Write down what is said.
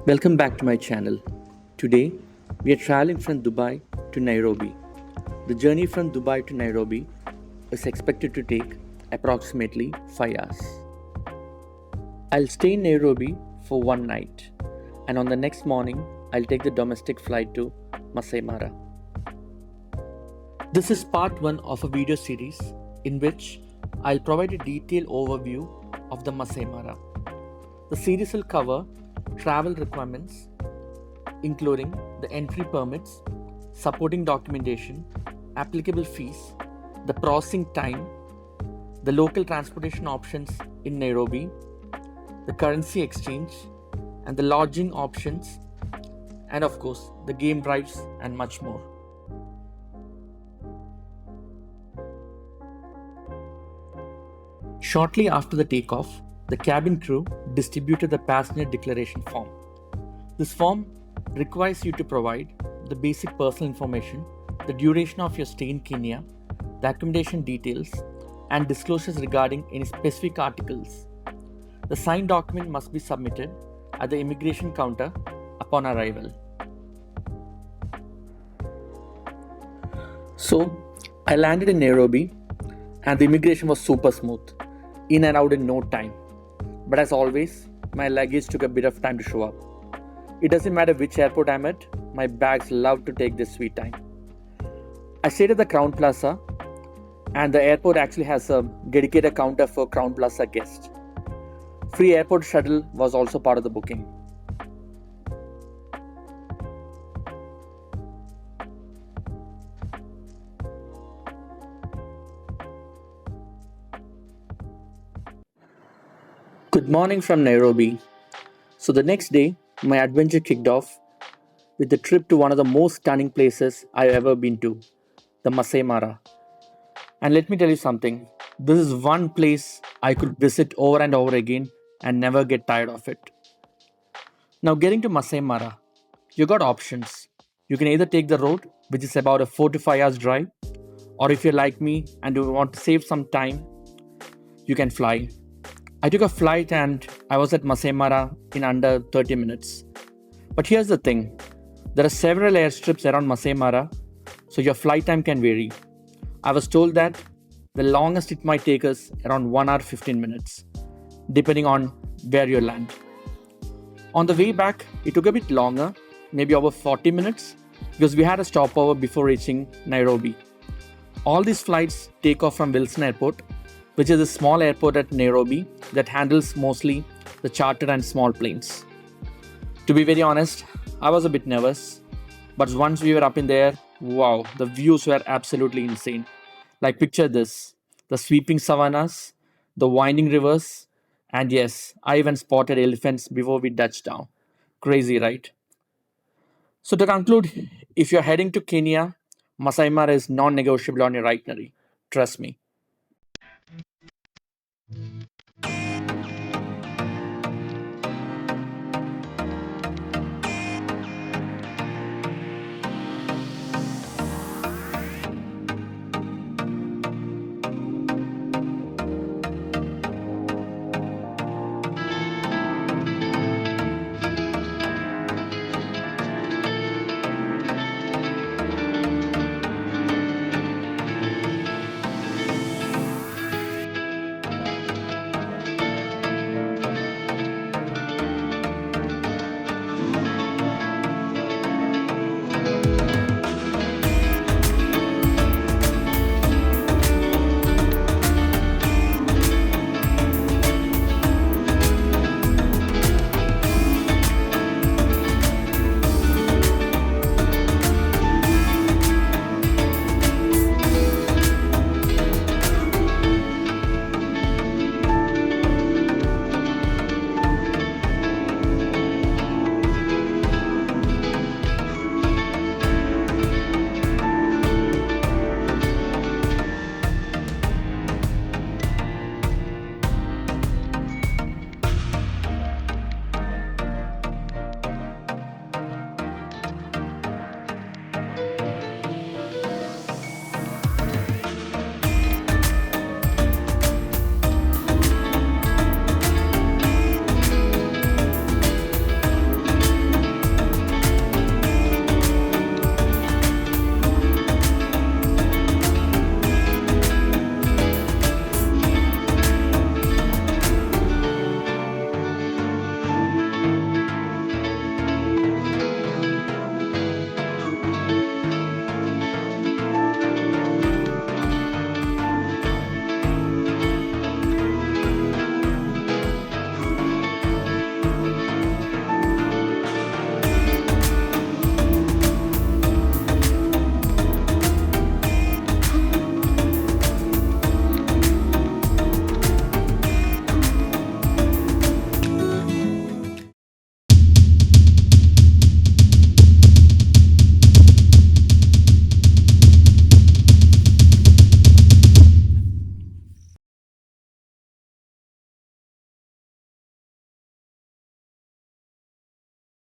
Welcome back to my channel. Today, we are traveling from Dubai to Nairobi. The journey from Dubai to Nairobi is expected to take approximately 5 hours. I'll stay in Nairobi for one night, and on the next morning, I'll take the domestic flight to Masai Mara. This is part 1 of a video series in which I'll provide a detailed overview of the Masai Mara. The series will cover travel requirements, including the entry permits, supporting documentation, applicable fees, the processing time, the local transportation options in Nairobi, the currency exchange, and the lodging options, and of course, the game drives and much more. Shortly after the takeoff, the cabin crew distributed the passenger declaration form. This form requires you to provide the basic personal information, the duration of your stay in Kenya, the accommodation details, and disclosures regarding any specific articles. The signed document must be submitted at the immigration counter upon arrival. So, I landed in Nairobi and the immigration was super smooth, in and out in no time. But as always, my luggage took a bit of time to show up. It doesn't matter which airport I'm at, my bags love to take this sweet time. I stayed at the Crown Plaza, and the airport actually has a dedicated counter for Crown Plaza guests. Free airport shuttle was also part of the booking. Good morning from Nairobi. So the next day, my adventure kicked off with a trip to one of the most stunning places I've ever been to, the Masai Mara. And let me tell you something, this is one place I could visit over and over again and never get tired of it. Now, getting to Masai Mara, you got options. You can either take the road, which is about a 4 to 5 hours drive, or if you're like me and you want to save some time, you can fly. I took a flight and I was at Masai Mara in under 30 minutes. But here's the thing, there are several airstrips around Masai Mara, so your flight time can vary. I was told that the longest it might take us around 1 hour 15 minutes, depending on where you land. On the way back, it took a bit longer, maybe over 40 minutes, because we had a stopover before reaching Nairobi. All these flights take off from Wilson Airport, which is a small airport at Nairobi that handles mostly the chartered and small planes. To be very honest, I was a bit nervous, but once we were up in there, wow, the views were absolutely insane. Like picture this, the sweeping savannas, the winding rivers, and yes, I even spotted elephants before we touched down. Crazy, right? So to conclude, if you're heading to Kenya, Masai Mara is non-negotiable on your itinerary. Trust me.